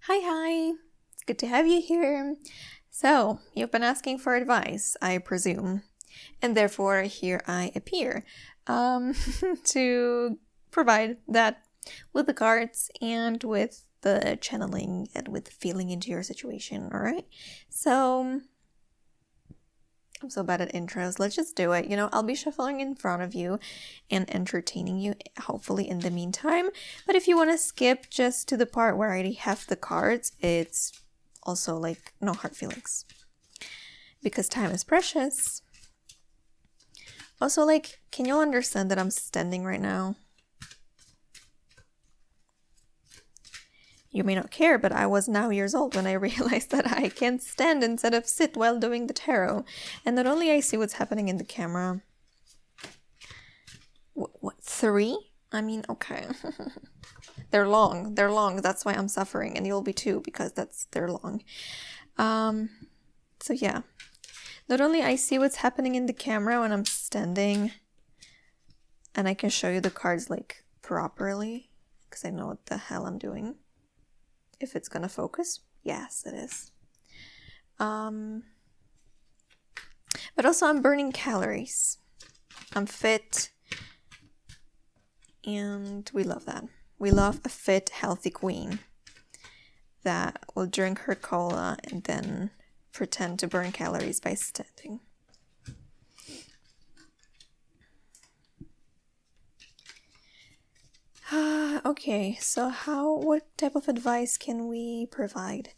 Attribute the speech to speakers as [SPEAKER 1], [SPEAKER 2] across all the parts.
[SPEAKER 1] Hi, it's good to have you here. So, you've been asking for advice, I presume, and therefore here I appear to provide that with the cards and with the channeling and with feeling into your situation, alright? So, I'm so bad at intros. Let's just do it. I'll be shuffling in front of you and entertaining you, hopefully, in the meantime. But if you want to skip just to the part where I already have the cards, it's also like no hard feelings. Because time is precious. Also, can you understand that I'm standing right now? You may not care, but I was 9 years old when I realized that I can stand instead of sit while doing the tarot. And not only I see what's happening in the camera. What 3? I mean, okay. They're long. That's why I'm suffering. And you'll be too, because they're long. So yeah. Not only I see what's happening in the camera when I'm standing. And I can show you the cards properly. Because I know what the hell I'm doing. If it's gonna focus, yes, it is. But also I'm burning calories. I'm fit. And we love that. We love a fit, healthy queen that will drink her cola and then pretend to burn calories by standing. Okay, so what type of advice can we provide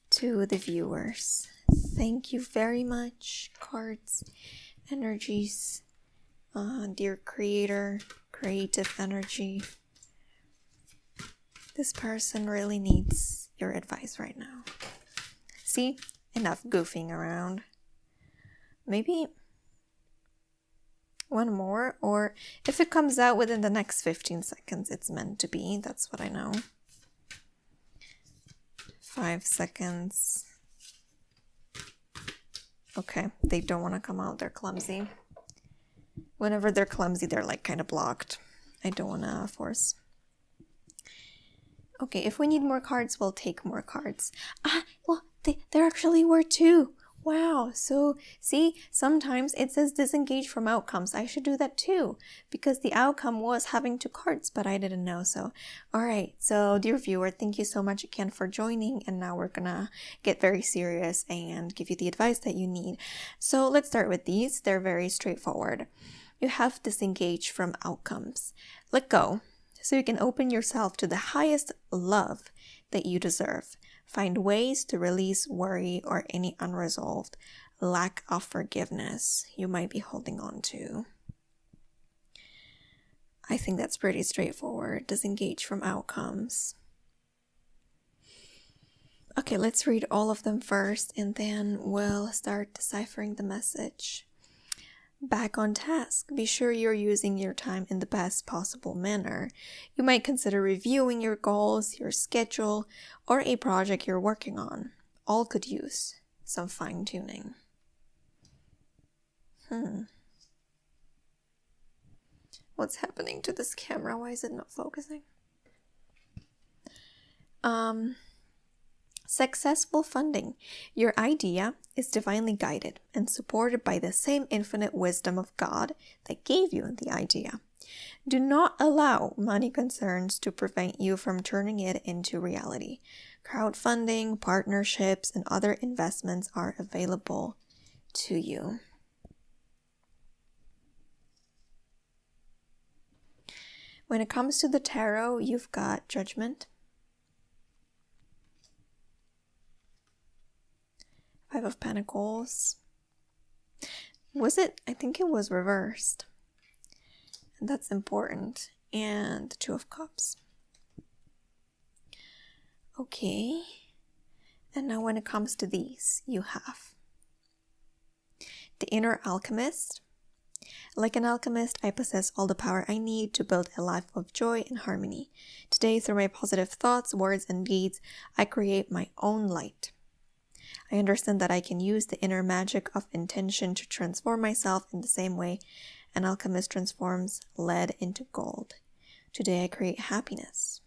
[SPEAKER 1] to the viewers? Thank you very much, cards, energies, dear creator, creative energy. This person really needs your advice right now. See? Enough goofing around. Maybe one more, or if it comes out within the next 15 seconds, it's meant to be. That's what I know. 5 seconds. Okay, they don't want to come out. They're clumsy. Whenever they're clumsy, they're kind of blocked. I don't want to force. Okay, if we need more cards, we'll take more cards. Well, there actually were 2. Wow, so see, sometimes it says disengage from outcomes. I should do that too, because the outcome was having 2 cards, but I didn't know. So, alright, so dear viewer, thank you so much again for joining, and now we're gonna get very serious and give you the advice that you need. So let's start with these. They're very straightforward. You have disengage from outcomes. Let go, so you can open yourself to the highest love that you deserve. Find ways to release worry or any unresolved lack of forgiveness you might be holding on to. I think that's pretty straightforward. Disengage from outcomes. Okay, let's read all of them first and then we'll start deciphering the message. Back on task. Be sure you're using your time in the best possible manner. You might consider reviewing your goals, your schedule, or a project you're working on. All could use some fine-tuning. What's happening to this camera? Why is it not focusing? Successful funding. Your idea is divinely guided and supported by the same infinite wisdom of God that gave you the idea. Do not allow money concerns to prevent you from turning it into reality. Crowdfunding, partnerships, and other investments are available to you. When it comes to the tarot, you've got Judgment, 5 of Pentacles. Was it? I think it was reversed. And that's important. And 2 of Cups. Okay. And now when it comes to these, you have the Inner Alchemist. Like an alchemist, I possess all the power I need to build a life of joy and harmony. Today, through my positive thoughts, words, and deeds, I create my own light. I understand that I can use the inner magic of intention to transform myself in the same way an alchemist transforms lead into gold. Today I create happiness.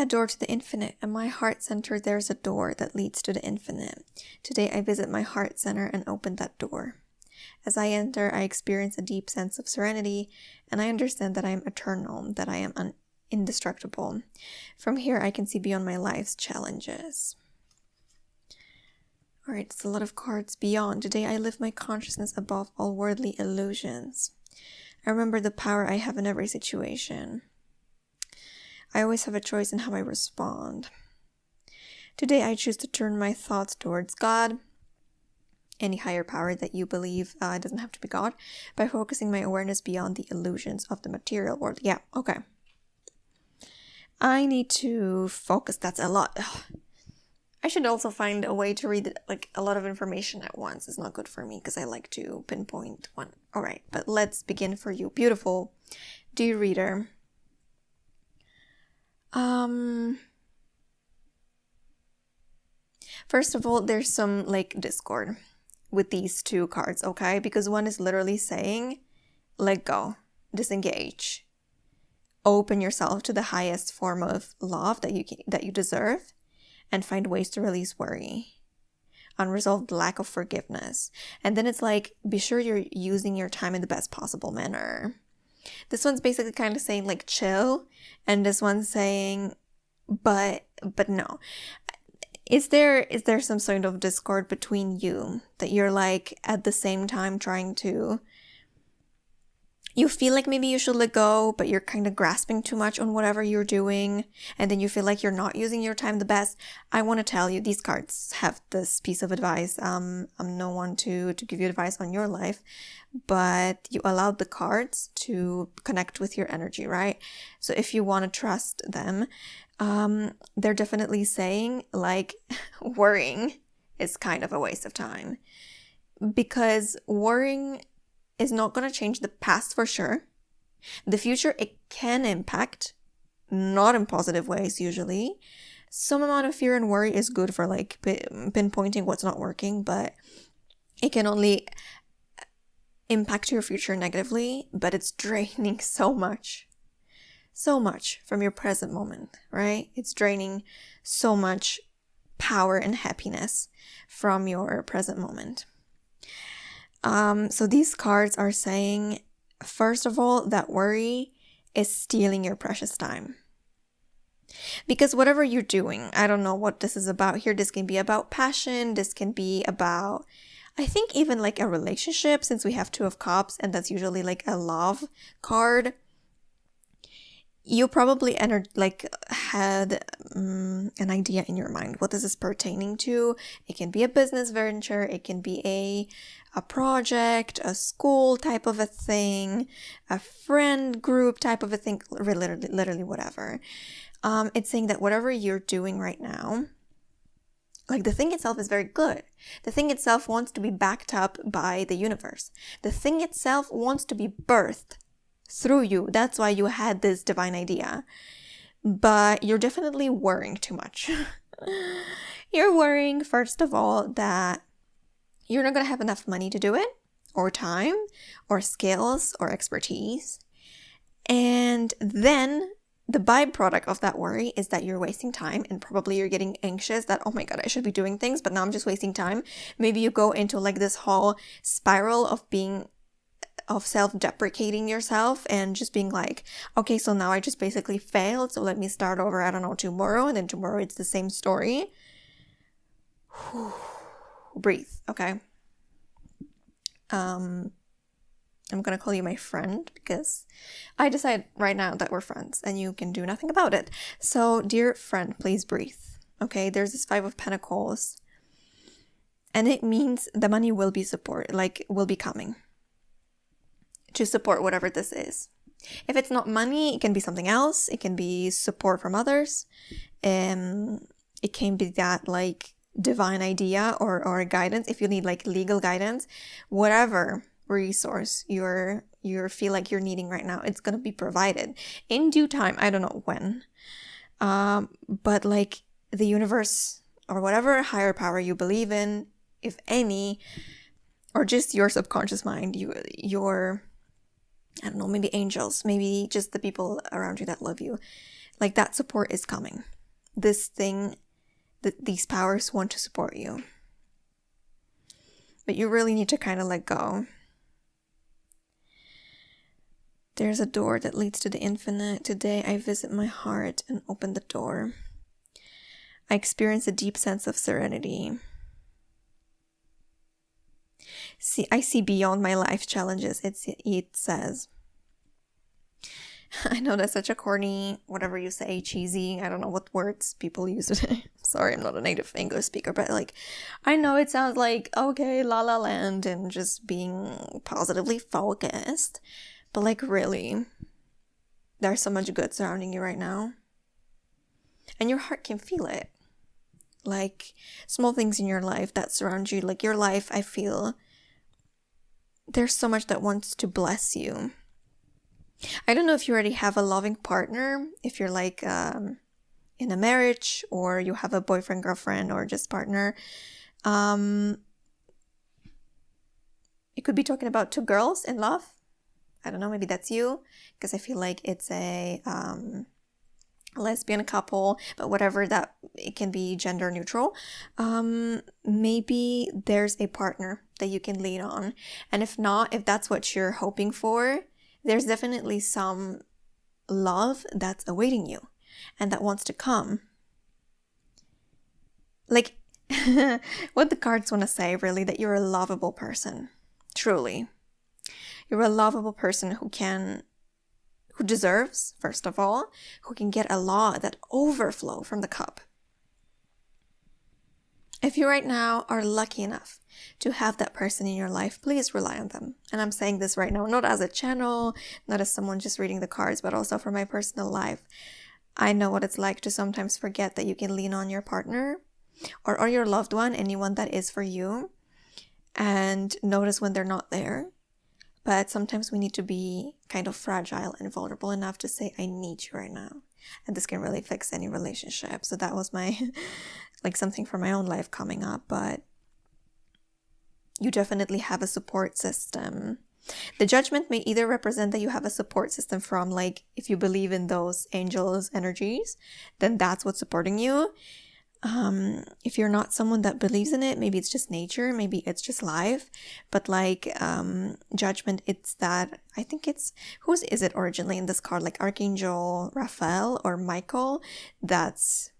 [SPEAKER 1] A door to the infinite. In my heart center, there's a door that leads to the infinite. Today, I visit my heart center and open that door. As I enter, I experience a deep sense of serenity, and I understand that I am eternal, that I am indestructible. From here, I can see beyond my life's challenges. All right, it's a lot of cards. Beyond. Today, I lift my consciousness above all worldly illusions. I remember the power I have in every situation. I always have a choice in how I respond. Today, I choose to turn my thoughts towards God, any higher power that you believe, it doesn't have to be God, by focusing my awareness beyond the illusions of the material world. Yeah, okay. I need to focus. That's a lot. Ugh. I should also find a way to read like a lot of information at once. It's not good for me because I like to pinpoint one. All right, but let's begin for you. Beautiful. Dear reader. First of all, there's some like discord with these two cards, okay? Because one is literally saying, let go, disengage, open yourself to the highest form of love that you deserve, and find ways to release worry, unresolved lack of forgiveness. And then it's like, be sure you're using your time in the best possible manner. This one's basically kind of saying like chill, and this one's saying but no. Is there some sort of discord between you that you're like at the same time trying to, you feel like maybe you should let go, but you're kind of grasping too much on whatever you're doing, and then you feel like you're not using your time the best? I want to tell you, these cards have this piece of advice. I'm no one to give you advice on your life, but you allowed the cards to connect with your energy, right? So if you want to trust them, they're definitely saying like worrying is kind of a waste of time, because worrying is not going to change the past for sure. The future, it can impact, not in positive ways usually. Some amount of fear and worry is good for like pinpointing what's not working, but it can only impact your future negatively, but it's draining so much from your present moment, right? It's draining so much power and happiness from your present moment. So these cards are saying, first of all, that worry is stealing your precious time. Because whatever you're doing, I don't know what this is about here. This can be about passion. This can be about, I think, even like a relationship, since we have Two of Cups, and that's usually like a love card. You probably had an idea in your mind. What is this pertaining to? It can be a business venture. It can be a project, a school type of a thing, a friend group type of a thing, literally whatever. It's saying that whatever you're doing right now, like the thing itself is very good. The thing itself wants to be backed up by the universe. The thing itself wants to be birthed through you. That's why you had this divine idea. But you're definitely worrying too much. You're worrying, first of all, that you're not going to have enough money to do it, or time, or skills, or expertise. And then the byproduct of that worry is that you're wasting time, and probably you're getting anxious that, oh my God, I should be doing things, but now I'm just wasting time. Maybe you go into like this whole spiral of self-deprecating yourself and just being like, okay, so now I just basically failed, so let me start over, I don't know, tomorrow, and then tomorrow it's the same story. Breathe, okay? I'm gonna call you my friend because I decide right now that we're friends and you can do nothing about it. So, dear friend, please breathe, okay? There's this Five of Pentacles, and it means the money will be will be coming to support whatever this is. If it's not money, it can be something else. It can be support from others. It can be that like divine idea or guidance. If you need like legal guidance, whatever resource you feel like you're needing right now, it's gonna be provided in due time. I don't know when, but like the universe or whatever higher power you believe in, if any, or just your subconscious mind, your I don't know, maybe angels, maybe just the people around you that love you. Like that support is coming. This thing, these powers want to support you. But you really need to kind of let go. There's a door that leads to the infinite. Today I visit my heart and open the door. I experience a deep sense of serenity. I see beyond my life challenges, it says. I know that's such a corny, whatever you say, cheesy, I don't know what words people use today. Sorry, I'm not a native English speaker, but like, I know it sounds like, okay, la la land and just being positively focused. But like, really, there's so much good surrounding you right now. And your heart can feel it. Like, small things in your life that surround you, like your life, I feel there's so much that wants to bless you. I don't know if you already have a loving partner, if you're like in a marriage or you have a boyfriend, girlfriend, or just partner. You could be talking about two girls in love. I don't know, maybe that's you, because I feel like it's a lesbian couple, but whatever, that it can be gender neutral. Maybe there's a partner that you can lean on. And if not, if that's what you're hoping for, there's definitely some love that's awaiting you and that wants to come. Like, what the cards want to say, really, that you're a lovable person. Truly. You're a lovable person who deserves, first of all, who can get a lot, that overflow from the cup. If you right now are lucky enough to have that person in your life, please rely on them. And I'm saying this right now, not as a channel, not as someone just reading the cards, but also for my personal life. I know what it's like to sometimes forget that you can lean on your partner or your loved one, anyone that is for you, and notice when they're not there. But sometimes we need to be kind of fragile and vulnerable enough to say, I need you right now. And this can really fix any relationship. So that was my, like, something for my own life coming up. But you definitely have a support system. The judgment may either represent that you have a support system from, like, if you believe in those angels' energies, then that's what's supporting you. If you're not someone that believes in it, maybe it's just nature, maybe it's just life. But like judgment, it's that, I think it's, whose is it originally in this card? Like Archangel Raphael or Michael, that's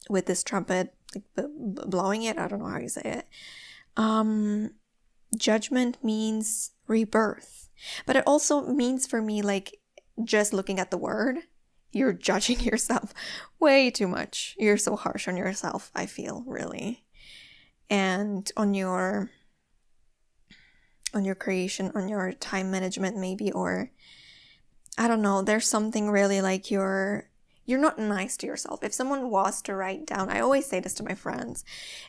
[SPEAKER 1] with this trumpet, like blowing it. I don't know how you say it. Judgment means rebirth, but it also means for me, like, just looking at the word, you're judging yourself way too much. You're so harsh on yourself, I feel, really. And on your creation, on your time management maybe, or I don't know, there's something really like you're not nice to yourself. If someone was to write down, I always say this to my friends,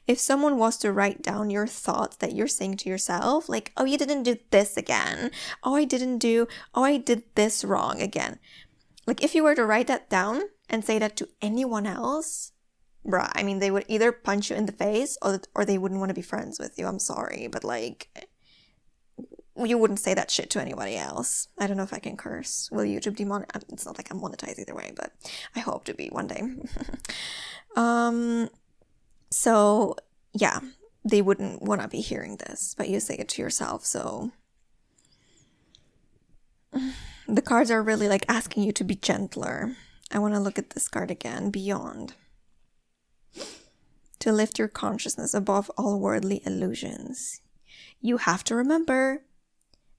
[SPEAKER 1] if someone was to write down your thoughts that you're saying to yourself, like, oh, you didn't do this again. Oh, I did this wrong again. Like, if you were to write that down and say that to anyone else, bruh, I mean, they would either punch you in the face or they wouldn't want to be friends with you. I'm sorry, but like, you wouldn't say that shit to anybody else. I don't know if I can curse. Will YouTube demonetize? It's not like I'm monetized either way, but I hope to be one day. So yeah, they wouldn't want to be hearing this, but you say it to yourself, so the cards are really like asking you to be gentler. I want to look at this card again. Beyond. To lift your consciousness above all worldly illusions. You have to remember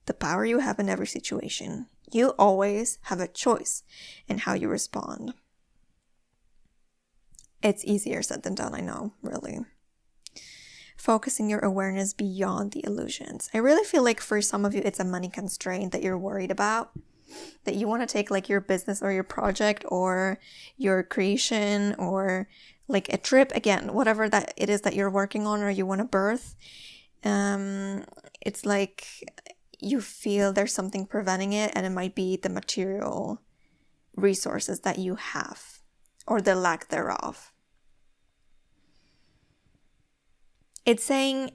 [SPEAKER 1] the power you have in every situation. You always have a choice in how you respond. It's easier said than done, I know, really. Focusing your awareness beyond the illusions. I really feel like for some of you, it's a money constraint that you're worried about. That you want to take like your business or your project or your creation or like a trip, again, whatever that it is that you're working on or you want to birth. It's like you feel there's something preventing it, and it might be the material resources that you have or the lack thereof. It's saying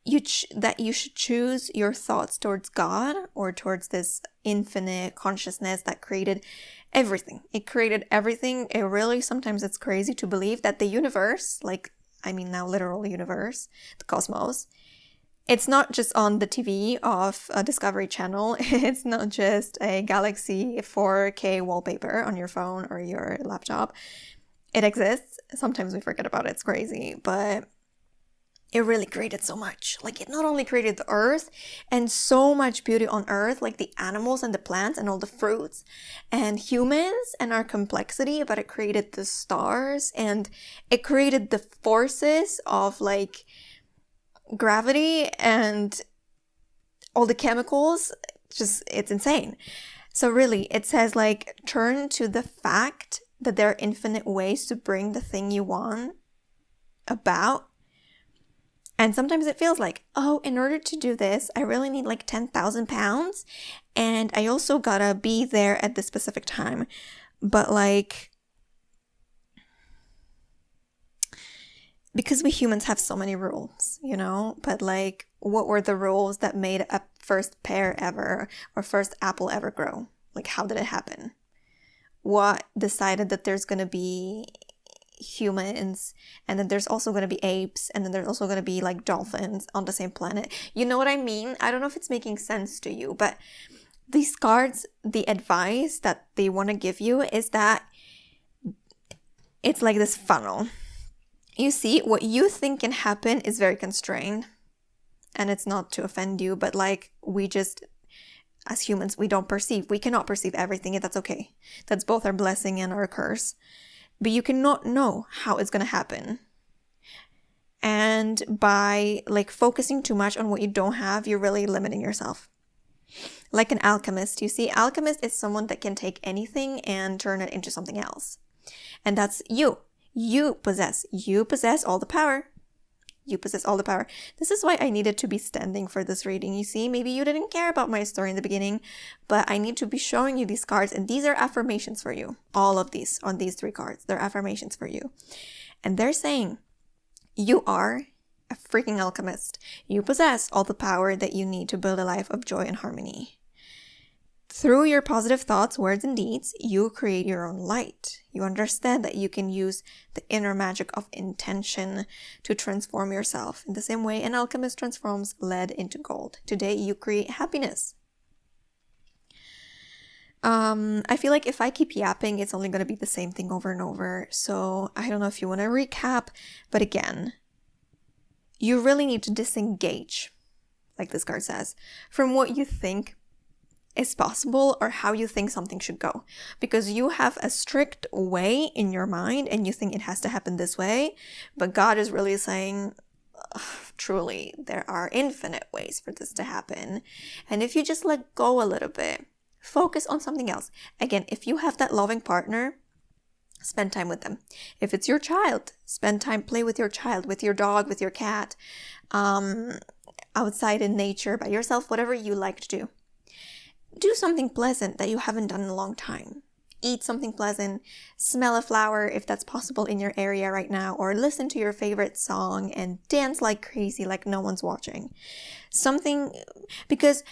[SPEAKER 1] that you should choose your thoughts towards God or towards this infinite consciousness that created everything. It created everything. It really, sometimes it's crazy to believe that the universe, like, I mean now literal universe, the cosmos, it's not just on the TV of a Discovery Channel. It's not just a Galaxy 4K wallpaper on your phone or your laptop. It exists. Sometimes we forget about it. It's crazy, but it really created so much. Like, it not only created the earth and so much beauty on earth, like the animals and the plants and all the fruits and humans and our complexity, but it created the stars and it created the forces of like gravity and all the chemicals. Just, it's insane. So really, it says like, turn to the fact that there are infinite ways to bring the thing you want about. And sometimes it feels like, oh, in order to do this, I really need like 10,000 pounds. And I also gotta be there at this specific time. But like, because we humans have so many rules, you know? But like, what were the rules that made a first pear ever or first apple ever grow? Like, how did it happen? What decided that there's gonna be humans, and then there's also going to be apes, and then there's also going to be like dolphins on the same planet? You know what I mean? I don't know if it's making sense to you, but these cards, the advice that they want to give you is that it's like this funnel. You see, what you think can happen is very constrained, and it's not to offend you, but like, we just, as humans, we cannot perceive everything, and that's okay. That's both our blessing and our curse. But you cannot know how it's going to happen. And by like focusing too much on what you don't have, you're really limiting yourself. Like an alchemist, you see, alchemist is someone that can take anything and turn it into something else. And that's you. You possess all the power. You possess all the power. This is why I needed to be standing for this reading. You see, maybe you didn't care about my story in the beginning, but I need to be showing you these cards, and these are affirmations for you. All of these on these 3 cards, they're affirmations for you. And they're saying, you are a freaking alchemist. You possess all the power that you need to build a life of joy and harmony. Through your positive thoughts, words, and deeds, you create your own light. You understand that you can use the inner magic of intention to transform yourself. In the same way an alchemist transforms lead into gold. Today, you create happiness. I feel like if I keep yapping, it's only going to be the same thing over and over. So I don't know if you want to recap, but again, you really need to disengage, like this card says, from what you think is possible or how you think something should go, because you have a strict way in your mind and you think it has to happen this way, but God is really saying, truly, there are infinite ways for this to happen. And if you just let go a little bit, focus on something else. Again, if you have that loving partner, spend time with them. If it's your child, spend time, play with your child, with your dog, with your cat, outside in nature, by yourself, whatever you like to do. Do something pleasant that you haven't done in a long time. Eat something pleasant, smell a flower if that's possible in your area right now, or listen to your favorite song and dance like crazy, like no one's watching. Something, because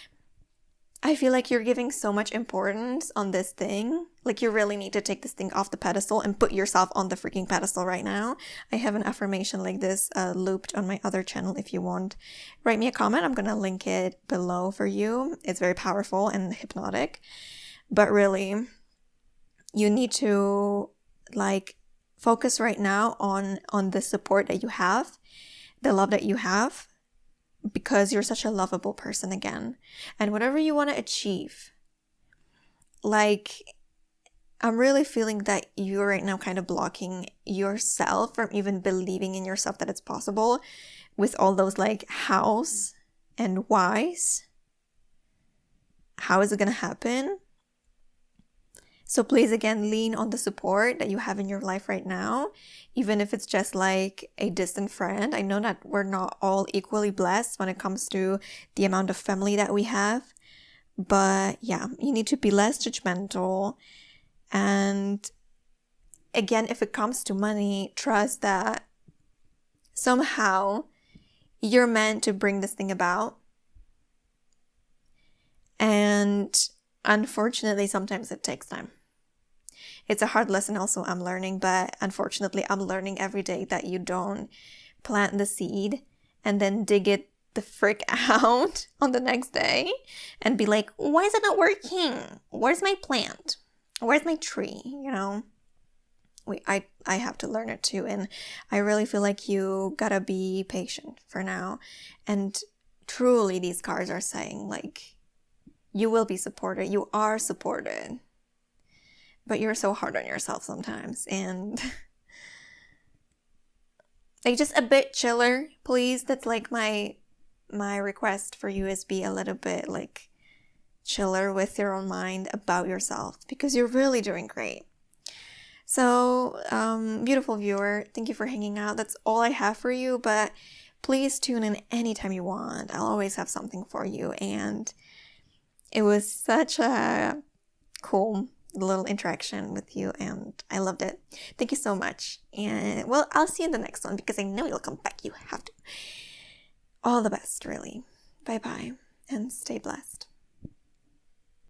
[SPEAKER 1] I feel like you're giving so much importance on this thing. Like, you really need to take this thing off the pedestal and put yourself on the freaking pedestal right now. I have an affirmation like this looped on my other channel if you want. Write me a comment. I'm going to link it below for you. It's very powerful and hypnotic. But really, you need to like focus right now on the support that you have, the love that you have, because you're such a lovable person again. And whatever you want to achieve, like, I'm really feeling that you're right now kind of blocking yourself from even believing in yourself that it's possible with all those like hows and whys. How is it going to happen? So please, again, lean on the support that you have in your life right now, even if it's just like a distant friend. I know that we're not all equally blessed when it comes to the amount of family that we have, but yeah, you need to be less judgmental. And again, if it comes to money, trust that somehow you're meant to bring this thing about. And unfortunately, sometimes it takes time. It's a hard lesson also I'm learning, but unfortunately, I'm learning every day that you don't plant the seed and then dig it the frick out on the next day and be like, why is it not working? Where's my plant? Where's my tree? You know, I have to learn it too. And I really feel like you gotta be patient for now. And truly, these cards are saying, like, you will be supported. You are supported. But you're so hard on yourself sometimes. And like, just a bit chiller, please. That's like my request for you, is be a little bit like chiller with your own mind about yourself, because you're really doing great. So, beautiful viewer, thank you for hanging out. That's all I have for you, but please tune in anytime you want. I'll always have something for you. And it was such a cool little interaction with you, and I loved it. Thank you so much. And well, I'll see you in the next one, because I know you'll come back. You have to. All the best, really. Bye-bye, and stay blessed.